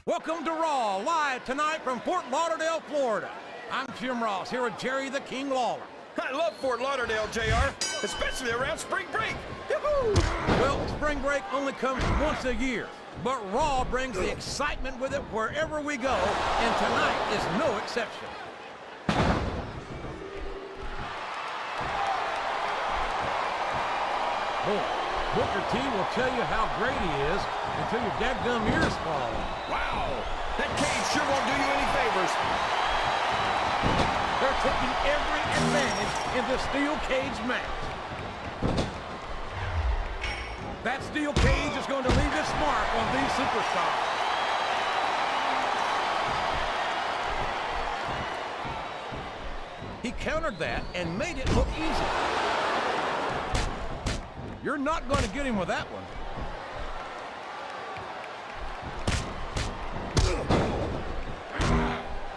Welcome to Raw, live tonight from Fort Lauderdale, Florida. I'm Jim Ross, here with Jerry the King Lawler. I love Fort Lauderdale, JR, especially around spring break. Yoo-hoo! Well, spring break only comes once a year, but Raw brings the excitement with it wherever we go, and tonight is no exception. Boy, Booker T will tell you how great he is until your dadgum ears fall off. Wow, that cage sure won't do you any favors. They're taking every advantage in this steel cage match. That steel cage is going to leave its mark on these superstars. He countered that and made it look easy. You're not going to get him with that one.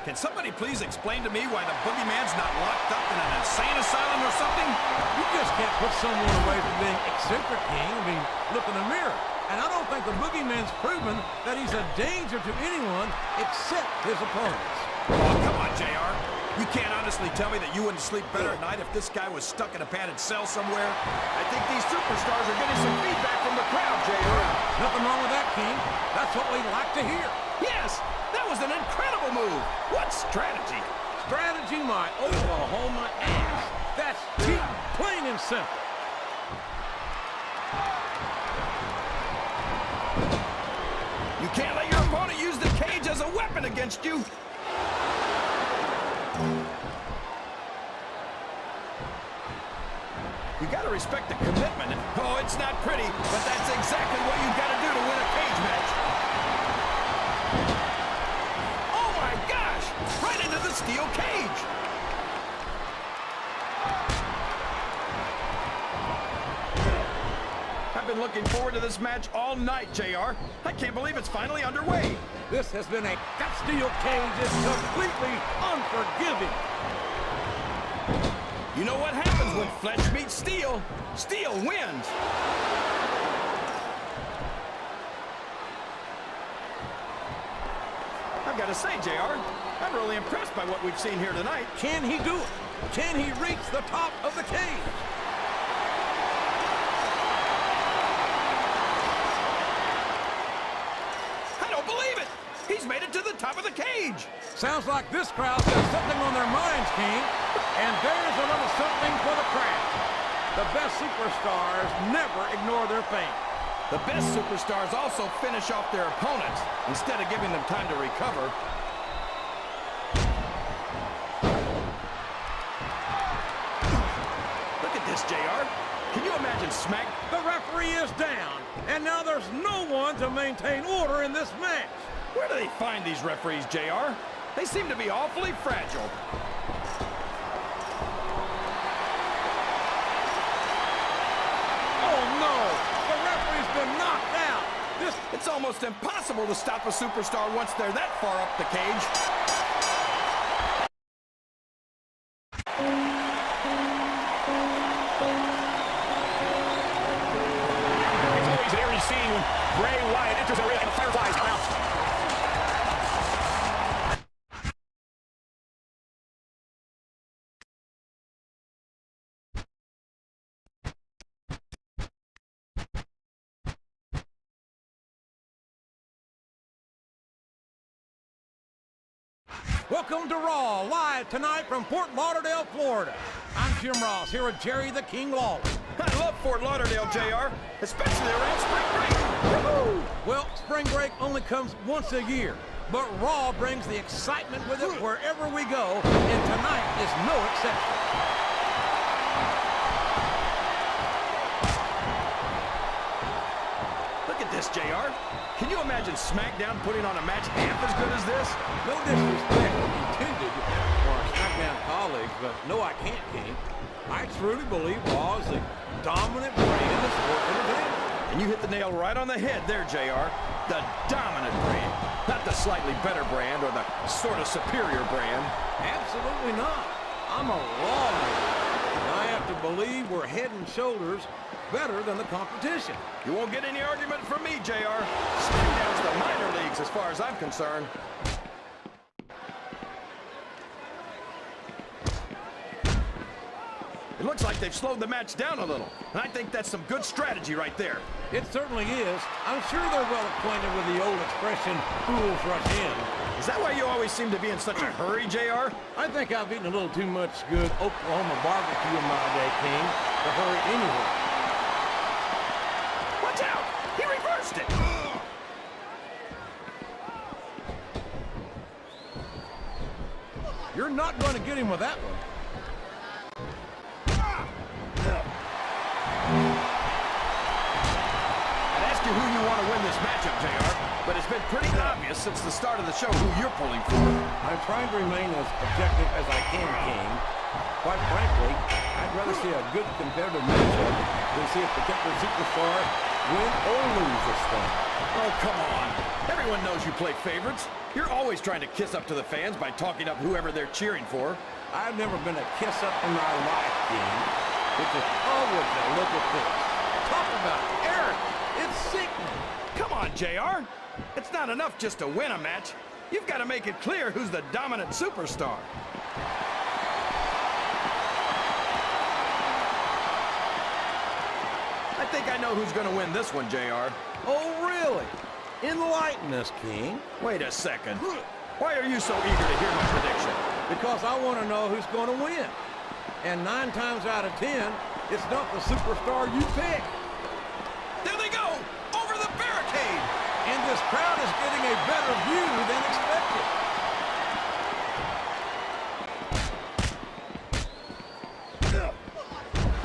Can somebody please explain to me why the boogeyman's not locked up in an insane asylum or something? You just can't put someone away from being eccentric, King. I mean, look in the mirror. And I don't think the boogeyman's proven that he's a danger to anyone except his opponents. Oh, come on, JR. You can't honestly tell me that you wouldn't sleep better at night if this guy was stuck in a padded cell somewhere? I think these superstars are getting some feedback from the crowd, JR. Nothing wrong with that, King. That's what we like to hear. Yes, that was an incredible move. What strategy? Strategy, my Oklahoma ass. That's cheating, plain and simple. You can't let your opponent use the cage as a weapon against you. You gotta respect the commitment. Oh, it's not pretty, but that's exactly what you gotta do to win a cage match. Oh my gosh! Right into the steel cage! I've been looking forward to this match all night, JR. I can't believe it's finally underway. This has been that steel cage is completely unforgiving. You know what happens when flesh meets steel? Steel wins. I've got to say, JR, I'm really impressed by what we've seen here tonight. Can he do it? Can he reach the top of the cage? I don't believe it. He's made it to the top of the cage. Sounds like this crowd's got something on their minds, King. And there's a little something for the crowd. The best superstars never ignore their fame. The best superstars also finish off their opponents instead of giving them time to recover. Look at this, JR. Can you imagine smack? The referee is down, and now there's no one to maintain order in this match. Where do they find these referees, JR? They seem to be awfully fragile. Oh, no! The referee's been knocked out! It's almost impossible to stop a superstar once they're that far up the cage. It's always an eerie scene when Bray Wyatt enters the ring and the fireflies come out. Welcome to Raw, live tonight from Fort Lauderdale, Florida. I'm Jim Ross, here with Jerry the King Lawler. I love Fort Lauderdale, JR, especially around spring break. Woo-hoo! Well, spring break only comes once a year, but Raw brings the excitement with it wherever we go, and tonight is no exception. Look at this, JR. Can you imagine SmackDown putting on a match half as good as this? No disrespect intended for our SmackDown colleagues, but no, I can't, King. I truly believe Raw is the dominant brand of sports entertainment. And you hit the nail right on the head there, JR. The dominant brand. Not the slightly better brand or the sort of superior brand. Absolutely not. I'm a Raw man. And I have to believe we're head and shoulders better than the competition. You won't get any argument from me, JR. SmackDown's the minor leagues as far as I'm concerned. It looks like they've slowed the match down a little, and I think that's some good strategy right there. It certainly is. I'm sure they're well acquainted with the old expression, fools rush in. Is that why you always seem to be in such a hurry, JR? I think I've eaten a little too much good Oklahoma barbecue in my day, King, to hurry anywhere. Watch out! He reversed it! You're not going to get him with that one. I'd ask you who you want to win this matchup, JR, but it's been pretty obvious since the start of the show who you're pulling for. I'm trying to remain as objective as I can, King. Quite frankly, I'd rather see a good competitive matchup than see a particular superstar win or lose this thing. Oh, come on. Everyone knows you play favorites. You're always trying to kiss up to the fans by talking up whoever they're cheering for. I've never been a kiss-up in my life, King. Which is always a look at this. Talk about arrogant. It's sickening. Come on, JR. It's not enough just to win a match. You've got to make it clear who's the dominant superstar. I think I know who's going to win this one, JR. Oh, really? Enlighten us, King. Wait a second. Why are you so eager to hear my prediction? Because I want to know who's going to win. And 9 times out of 10, it's not the superstar you pick. There they go! Over the barricade! And this crowd is getting a better view than expected.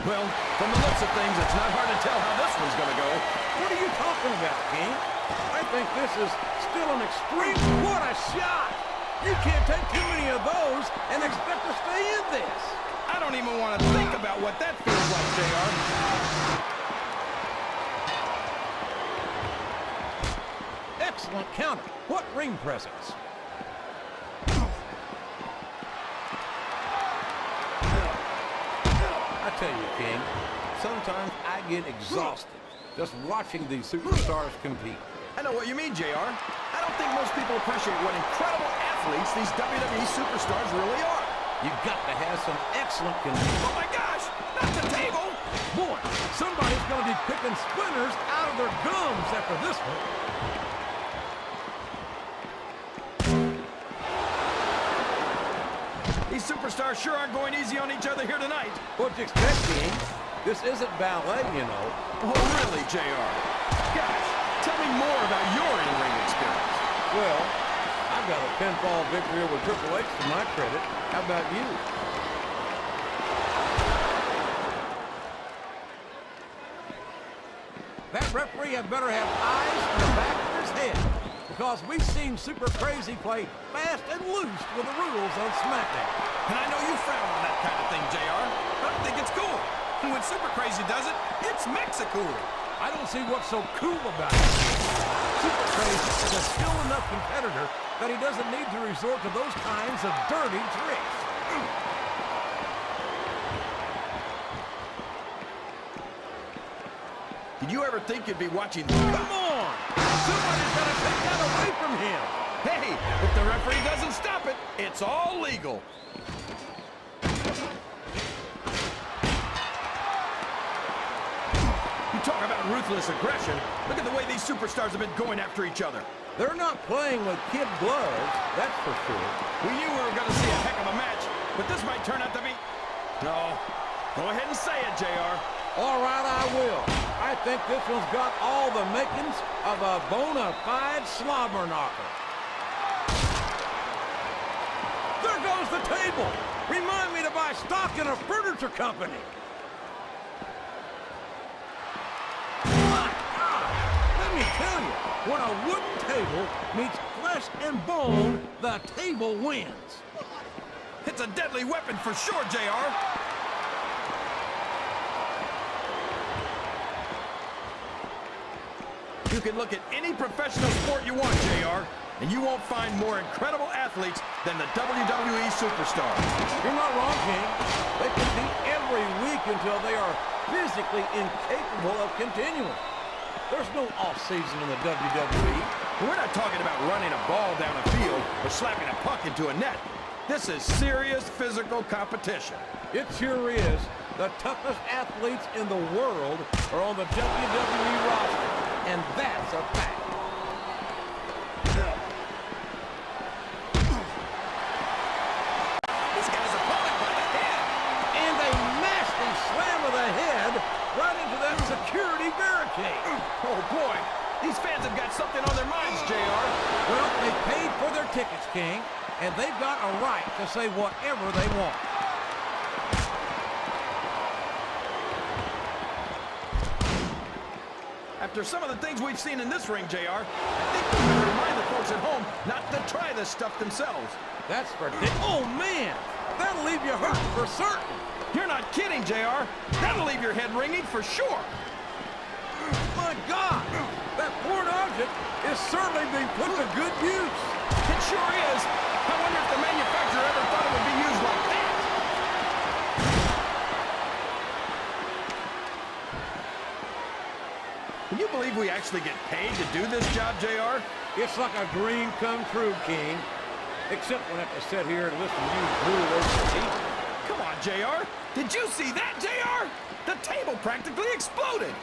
Well, from the looks of things, it's not hard to tell how this one's going to go. What are you talking about, King? I think this is still an extreme... What a shot! You can't take too many of those and expect to stay in this. I don't even want to think about what that feels like, JR. Excellent counter. What ring presence. I tell you, King, sometimes I get exhausted just watching these superstars compete. I know what you mean, JR. I don't think most people appreciate what incredible athletes these WWE superstars really are. You've got to have some excellent condition. Oh my gosh! Not the table! Boy, somebody's going to be picking splinters out of their gums after this one. These superstars sure aren't going easy on each other here tonight. What'd you expect, King? This isn't ballet, you know. Oh, really, JR? Gosh, tell me more about your in-ring experience. Well, I've got a pinfall victory over Triple H to my credit. How about you? That referee had better have eyes in the back of his head, because we've seen Super Crazy play fast and loose with the rules on SmackDown. And I know you frown on that kind of thing, JR. But I think it's cool. And when Super Crazy does it, it's Mexico. I don't see what's so cool about it. Super Crazy is a skilled enough competitor that he doesn't need to resort to those kinds of dirty tricks. Did you ever think you'd be watching... Come on! Somebody's got to take that away from him. Hey, if the referee doesn't stop it, it's all legal. You talk about ruthless aggression. Look at the way these superstars have been going after each other. They're not playing with kid gloves, that's for sure. We knew we were going to see a heck of a match, but this might turn out to be... No. Go ahead and say it, JR. All right, I will. I think this one's got all the makings of a bona fide slobber knocker. There goes the table. Remind me to buy stock in a furniture company. My God, let me tell you, when a wooden table meets flesh and bone, the table wins. It's a deadly weapon for sure, JR. You can look at any professional sport you want, JR, and you won't find more incredible athletes than the WWE superstars. You're not wrong, King. They compete every week until they are physically incapable of continuing. There's no off-season in the WWE. We're not talking about running a ball down a field or slapping a puck into a net. This is serious physical competition. It sure is. The toughest athletes in the world are on the WWE roster, and that's a fact. This guy's opponent by the head. And a nasty slam of the head right into that security barricade. Oh, boy. These fans have got something on their minds, JR. Well, they paid for their tickets, King, and they've got a right to say whatever they want. After some of the things we've seen in this ring, JR, I think we better remind the folks at home not to try this stuff themselves. That's ridiculous. Oh, man! That'll leave you hurt for certain. You're not kidding, JR. That'll leave your head ringing for sure. My God! That foreign object is certainly being put to good use. It sure is. I wonder if the manufacturer ever thought it would be used like that. Can you believe we actually get paid to do this job, JR? It's like a dream come true, King. Except when I have to sit here and listen to you drool over the TV. Come on, JR. Did you see that, JR? The table practically exploded.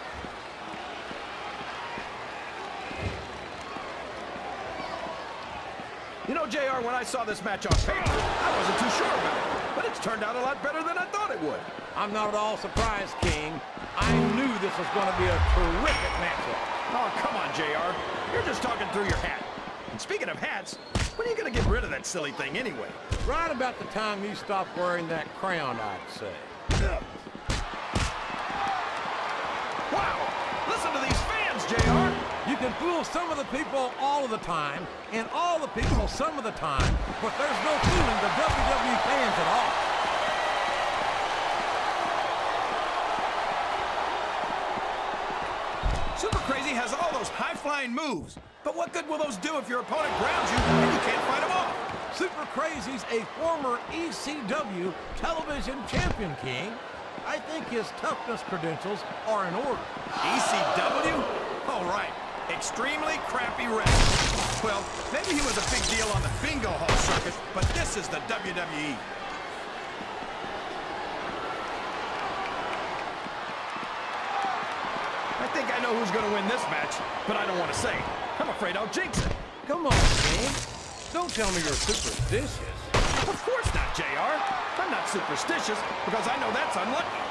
You know, JR, when I saw this match on paper, I wasn't too sure about it. But it's turned out a lot better than I thought it would. I'm not at all surprised, King. I knew this was going to be a terrific matchup. Oh, come on, JR. You're just talking through your hat. And speaking of hats, when are you going to get rid of that silly thing anyway? Right about the time you stop wearing that crown, I'd say. Wow! Listen to these fans, JR! You can fool some of the people all of the time, and all the people some of the time, but there's no fooling the WWE fans at all. Super Crazy has all those high-flying moves, but what good will those do if your opponent grounds you and you can't fight them off? Super Crazy's a former ECW television champion, King. I think his toughness credentials are in order. ECW? All right. Extremely crappy wrestling. Well, maybe he was a big deal on the bingo hall circuit, but this is the WWE. I think I know who's going to win this match, but I don't want to say. I'm afraid I'll jinx it. Come on, King. Don't tell me you're superstitious. Of course not, JR. I'm not superstitious because I know that's unlucky.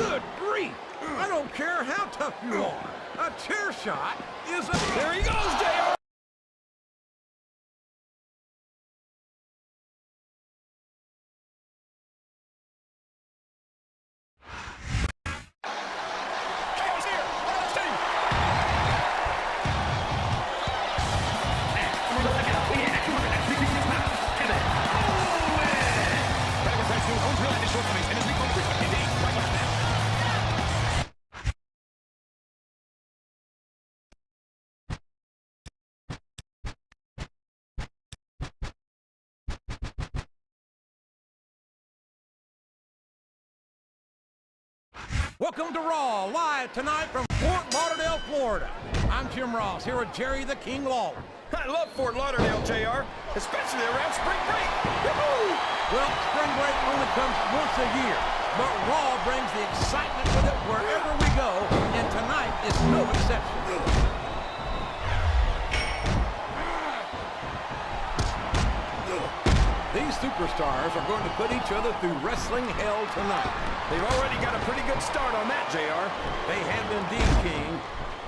Good grief! I don't care how tough you are. A chair shot is a... There he goes, JR! Welcome to Raw, live tonight from Fort Lauderdale, Florida. I'm Jim Ross, here with Jerry the King Lawler. I love Fort Lauderdale, JR, especially around spring break. Woo-hoo! Well, spring break only comes once a year, but Raw brings the excitement with it wherever we go, and tonight is no exception. These superstars are going to put each other through wrestling hell tonight. They've already got a pretty good start on that, JR. They have indeed, King.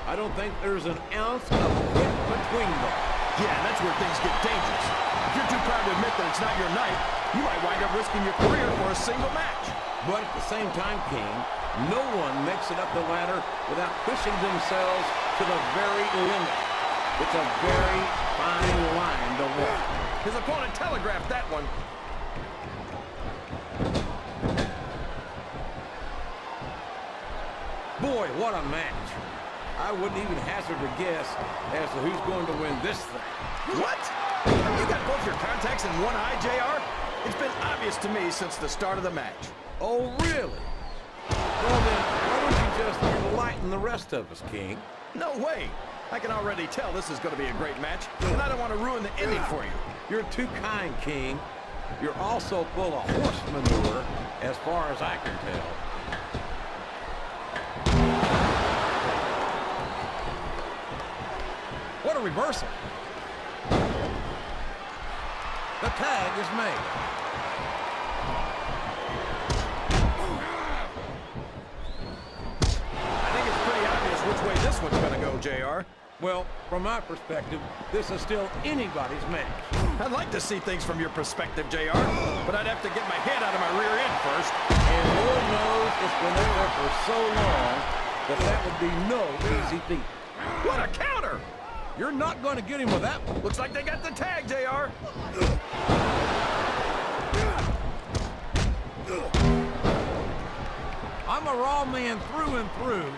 I don't think there's an ounce of quit between them. Yeah, that's where things get dangerous. If you're too proud to admit that it's not your night, you might wind up risking your career for a single match. But at the same time, King, no one makes it up the ladder without pushing themselves to the very limit. It's a very fine line to walk. His opponent telegraphed that one. Boy, what a match. I wouldn't even hazard a guess as to who's going to win this thing. What? You got both your contacts in one eye, JR? It's been obvious to me since the start of the match. Oh, really? Well, then, why don't you just enlighten the rest of us, King? No way. I can already tell this is going to be a great match, and I don't want to ruin the ending for you. You're too kind, King. You're also full of horse manure, as far as I can tell. What a reversal. The tag is made. I think it's pretty obvious which way this one's going to go, JR. Well, from my perspective, this is still anybody's match. I'd like to see things from your perspective, JR, but I'd have to get my head out of my rear end first. And Lord knows it's been there for so long that that would be no easy feat. What a counter! You're not going to get him with that one. Looks like they got the tag, JR. I'm a Raw man through and through,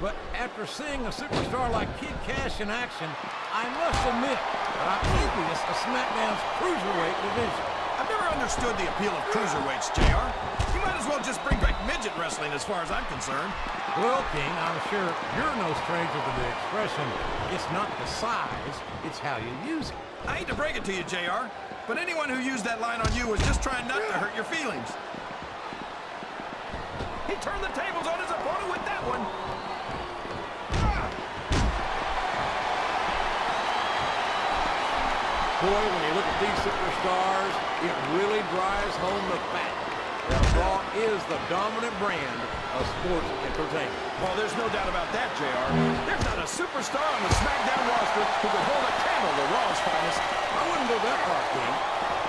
but after seeing a superstar like Kid Cash in action, I must admit that I'm envious of SmackDown's cruiserweight division. I've never understood the appeal of cruiserweights, JR. You might as well just bring back midget wrestling as far as I'm concerned. Well, King, I'm sure you're no stranger to the expression, it's not the size, it's how you use it. I hate to break it to you, JR, but anyone who used that line on you was just trying not to hurt your feelings. He turned the tables on his opponent with that one. Boy, when you look at these superstars, it really drives home the fact that Raw is the dominant brand of sports entertainment. Well, there's no doubt about that, JR. There's not a superstar on the SmackDown roster who could hold a candle to Raw's finest. I wouldn't go that far, King.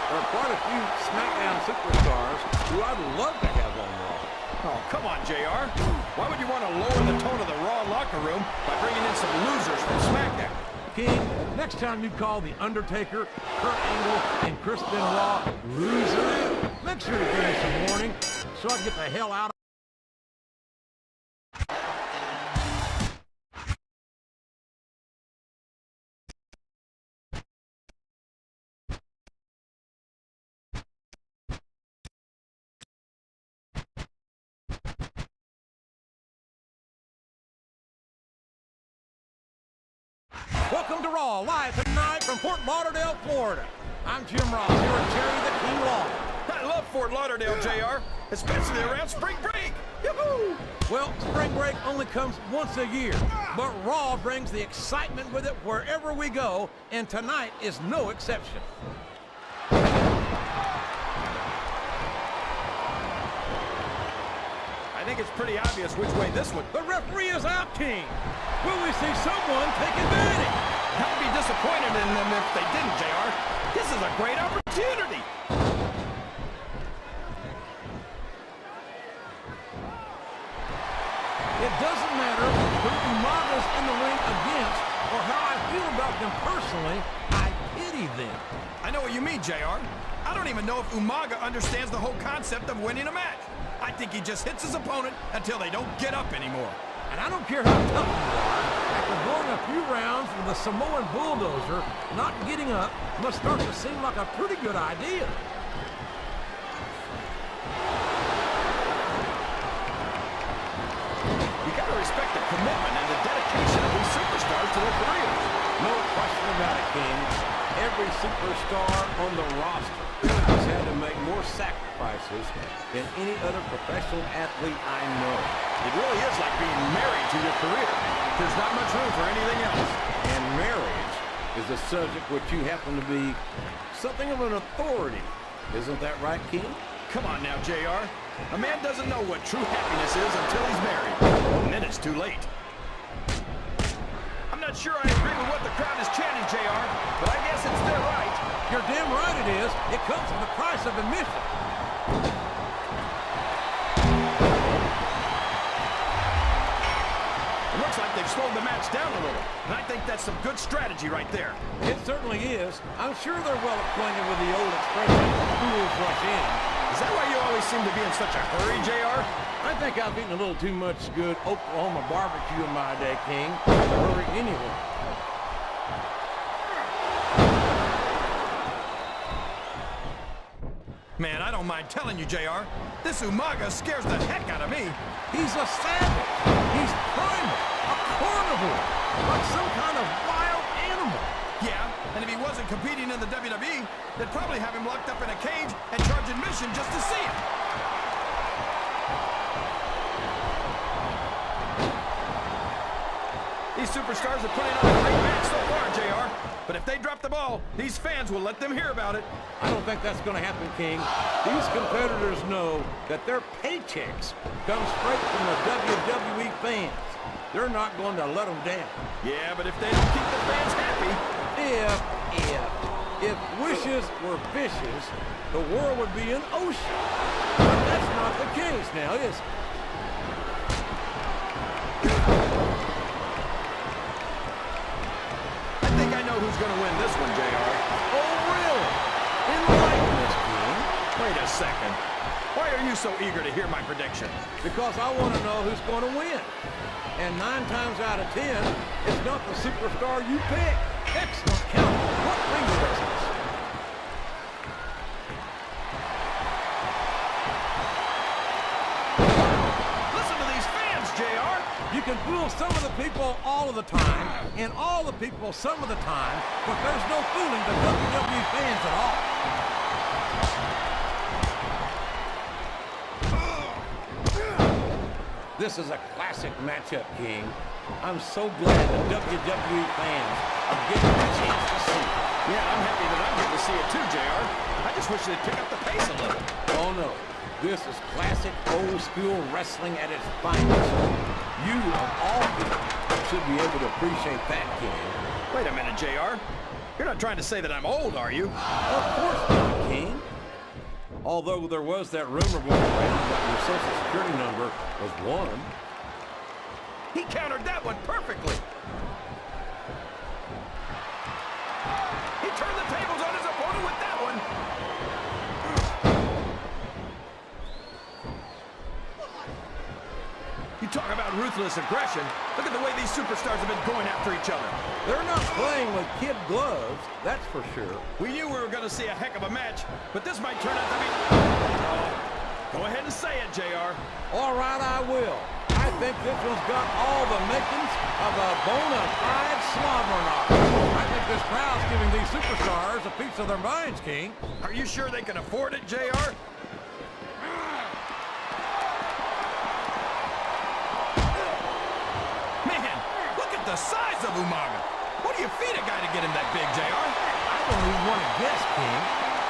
There are quite a few SmackDown superstars who I'd love to have on Raw. Oh, come on, JR. Why would you want to lower the tone of the Raw locker room by bringing in some losers from SmackDown? King, next time you call The Undertaker, Kurt Angle, and Chris Benoit loser, make sure to give me some warning so I can get the hell out of Welcome to Raw, live tonight from Fort Lauderdale, Florida. I'm Jim Ross, here at Jerry the King Law. I love Fort Lauderdale, JR, especially around spring break. Yoo-hoo! Well, spring break only comes once a year, but Raw brings the excitement with it wherever we go, and tonight is no exception. I think it's pretty obvious which way this one... The referee is out, King. Will we see someone take advantage? I'd be disappointed in them if they didn't, JR. This is a great opportunity. It doesn't matter who Umaga's in the ring against or how I feel about them personally. I pity them. I know what you mean, JR. I don't even know if Umaga understands the whole concept of winning a match. I think he just hits his opponent until they don't get up anymore. And I don't care how tough you are, after going a few rounds with a Samoan bulldozer, not getting up must start to seem like a pretty good idea. You gotta respect the commitment and the dedication of these superstars to their careers. No question about it, King. Every superstar on the roster has had to make more sacrifices than any other professional athlete I know. It really is like being married to your career. There's not much room for anything else. And marriage is a subject which you happen to be something of an authority. Isn't that right, King? Come on now, JR. A man doesn't know what true happiness is until he's married. And then it's too late. I'm not sure I agree with what the crowd is chanting, JR, but I guess it's their right. You're damn right it is. It comes with the price of admission. It looks like they've slowed the match down a little, and I think that's some good strategy right there. It certainly is. I'm sure they're well acquainted with the old expression, fools rush in. Is that why you always seem to be in such a hurry, JR? I think I've eaten a little too much good Oklahoma barbecue in my day, King. Hurry anyway. Man, I don't mind telling you, JR, this Umaga scares the heck out of me. He's a savage. He's primal, a carnivore. like some kind of wild animal. Yeah, and if he wasn't competing in the WWE, they'd probably have him locked up in a cage and charge admission just to see him. These superstars are putting on a great match so far, JR. But if they drop the ball, these fans will let them hear about it. I don't think that's going to happen, King. These competitors know that their paychecks come straight from the WWE fans. They're not going to let them down. Yeah, but if they don't keep the fans happy... If wishes were fishes, the world would be an ocean. But that's not the case now, is it? I think I know who's going to win this one, JR. Oh, really? Enlighten us, King. Wait a second. Why are you so eager to hear my prediction? Because I want to know who's going to win. And 9 times out of 10, it's not the superstar you pick. Excellent counter. What ring presence? Listen to these fans, JR. You can fool some of the people all of the time, and all the people some of the time, but there's no fooling the WWE fans at all. This is a classic matchup, King. I'm so glad the WWE fans are getting a chance to see it. Yeah, I'm happy that I'm getting to see it too, JR. I just wish they'd pick up the pace a little. Oh, no. This is classic old-school wrestling at its finest. You, of all people, should be able to appreciate that, King. Wait a minute, JR. You're not trying to say that I'm old, are you? Of course not, King. Although there was that rumor going around that your Social Security number was 1. He countered that one perfectly. He turned the tables on his opponent with that one. You talk about ruthless aggression. Look at the way these superstars have been going after each other. They're not playing with kid gloves, that's for sure. We knew we were going to see a heck of a match, but this might turn out to be... Go ahead and say it, JR. All right, I will. I think this one's got all the makings of a bona fide slobber knocker. I think this crowd's giving these superstars a piece of their minds, King. Are you sure they can afford it, JR? Man, look at the size of Umaga. What do you feed a guy to get him that big, JR? I don't even want to guess, King,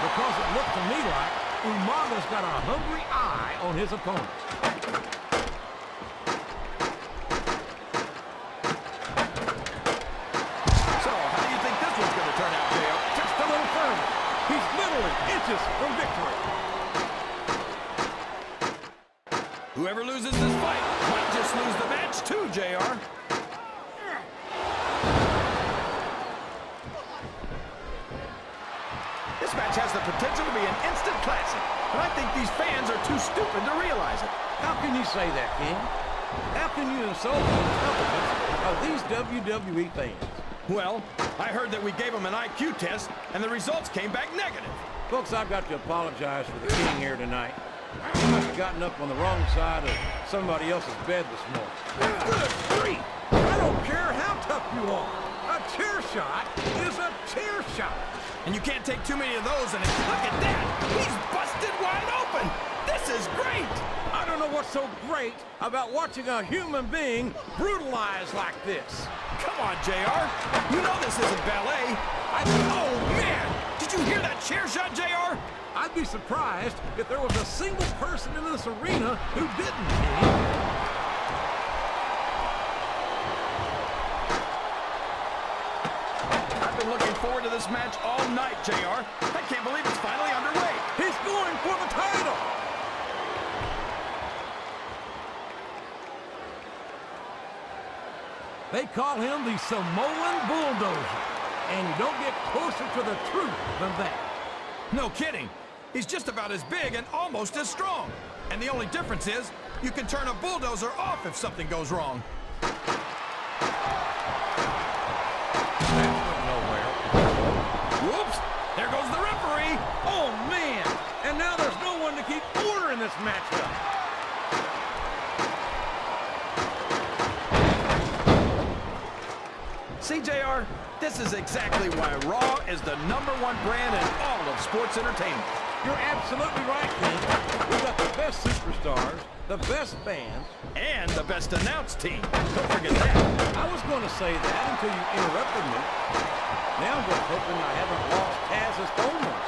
because it looked to me like Umaga's got a hungry eye on his opponent. So, how do you think this one's going to turn out, JR? Just a little further. He's literally inches from victory. Whoever loses this fight might just lose the match too, JR. This match has the potential to be an instant classic, but I think these fans are too stupid to realize it. How can you say that, King? How can you insult the intelligence of these WWE fans? Well, I heard that we gave them an IQ test, and the results came back negative. Folks, I've got to apologize for the King here tonight. He must have gotten up on the wrong side of somebody else's bed this morning. Good grief! I don't care how tough you are. A chair shot is a chair shot. And you can't take too many of those, and look at that! He's busted wide open! This is great! I don't know what's so great about watching a human being brutalized like this. Come on, JR. You know this isn't ballet. Oh, man! Did you hear that chair shot, JR? I'd be surprised if there was a single person in this arena who didn't, King. I've been looking forward to this match all night, JR. I can't believe it's finally underway. He's going for the title! They call him the Samoan Bulldozer, and you don't get closer to the truth than that. No kidding. He's just about as big and almost as strong. And the only difference is, you can turn a bulldozer off if something goes wrong. That went nowhere. Whoops! There goes the referee! Oh, man! And now there's no one to keep order in this matchup. JR, this is exactly why Raw is the #1 brand in all of sports entertainment. You're absolutely right, King. We've got the best superstars, the best bands, and the best announced team. Don't forget that. I was going to say that until you interrupted me. Now I'm just hoping I haven't lost Taz's phone number.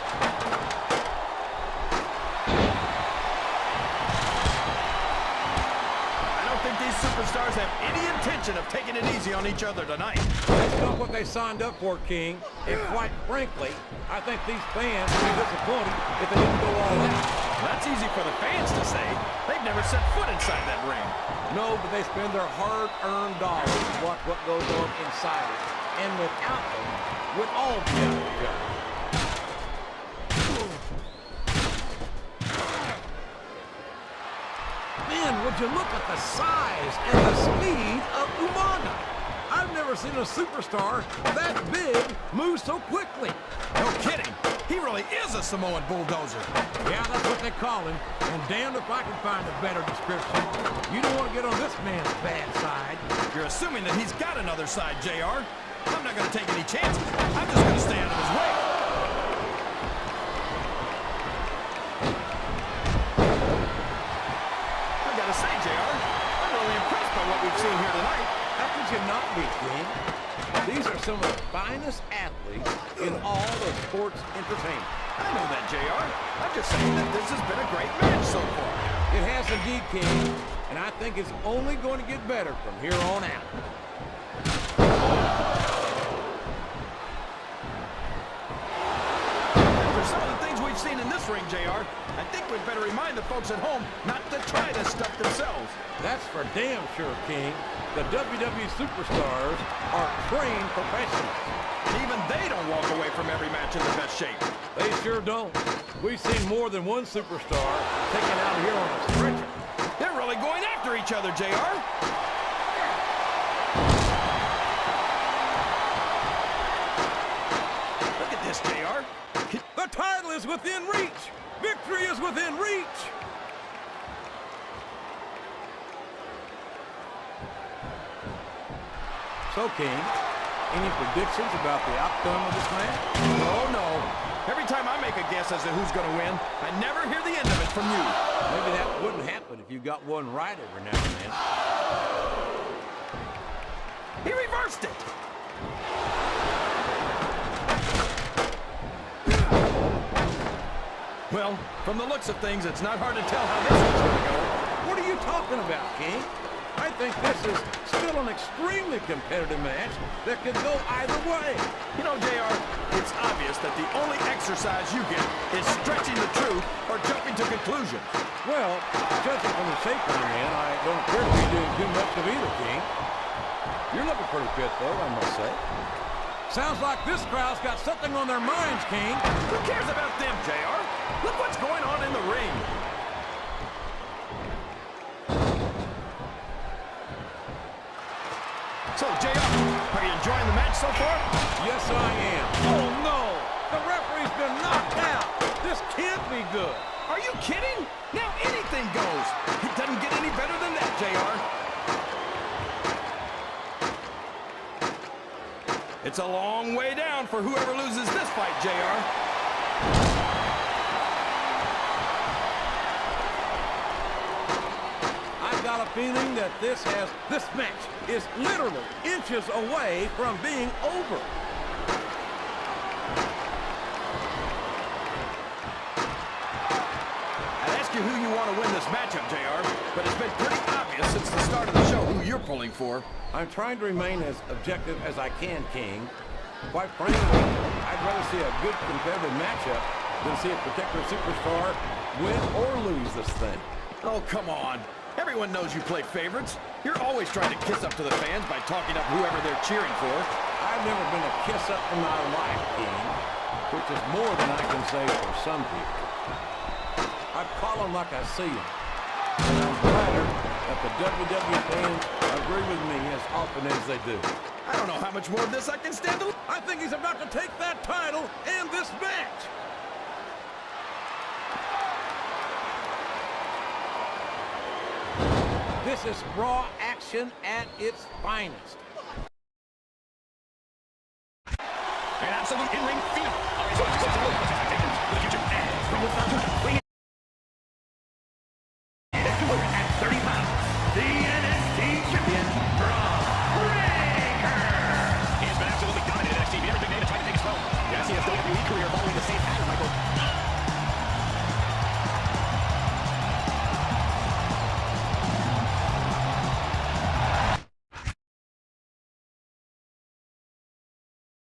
I don't think these superstars have any intention of taking it easy on each other tonight. That's not what they signed up for, King. And quite frankly, I think these fans would be disappointed if they didn't go all out. That's easy for the fans to say. They've never set foot inside that ring. No, but they spend their hard-earned dollars to watch what goes on inside it. And without them, we'd all be out of a job. Man, would you look at the size and the speed of Umaga? I've never seen a superstar that big move so quickly. No kidding. He really is a Samoan bulldozer. Yeah, that's what they call him. And damned if I can find a better description. You don't want to get on this man's bad side. You're assuming that he's got another side, JR. I'm not going to take any chances. I'm just going to stay out of his way. I got to say, JR, I'm really impressed by what we've seen here tonight. How could you not be, King? These are some of the finest athletes in all of sports entertainment. I know that, JR. I'm just saying that this has been a great match so far. It has indeed, King, and I think it's only going to get better from here on out. For some of the things we've seen in this ring, JR, I think we'd better remind the folks at home not to try this stuff themselves. That's for damn sure, King. The WWE superstars are trained professionals. And even they don't walk away from every match in the best shape. They sure don't. We've seen more than one superstar taken out of here on a stretcher. They're really going after each other, JR. Look at this, JR. The title is within reach. Victory is within reach. So, King, any predictions about the outcome of this match? Oh, no. Every time I make a guess as to who's going to win, I never hear the end of it from you. Maybe that wouldn't happen if you got one right every now and then. He reversed it. Well, from the looks of things, it's not hard to tell how this is going to go. What are you talking about, King? I think this is still an extremely competitive match that could go either way. You know, JR, it's obvious that the only exercise you get is stretching the truth or jumping to conclusions. Well, judging from the shape I'm in, I don't appear to be doing too much of either, King. You're looking pretty fit, though, I must say. Sounds like this crowd's got something on their minds, King. Who cares about them, JR? Look what's going on in the ring. So, JR, are you enjoying the match so far? Yes, I am. Oh, no! The referee's been knocked out! This can't be good! Are you kidding? Now anything goes. It doesn't get any better than that, JR. It's a long way down for whoever loses this fight, JR. I've got a feeling that this match is literally inches away from being over. I'd ask you who you want to win this matchup, JR, but it's been pretty obvious since the start of the show who you're pulling for. I'm trying to remain as objective as I can, King. Quite frankly, I'd rather see a good competitive matchup than see a particular superstar win or lose this thing. Oh, come on. Everyone knows you play favorites. You're always trying to kiss up to the fans by talking up whoever they're cheering for. I've never been a kiss up in my life, King, which is more than I can say for some people. I call them like I see them. And I'm flattered that the WWE fans agree with me as often as they do. I don't know how much more of this I can stand to. I think he's about to take that title and this match. This is Raw action at its finest. An absolute in-ring phenom. All right, so let's see what the future. And bring it down. Bring it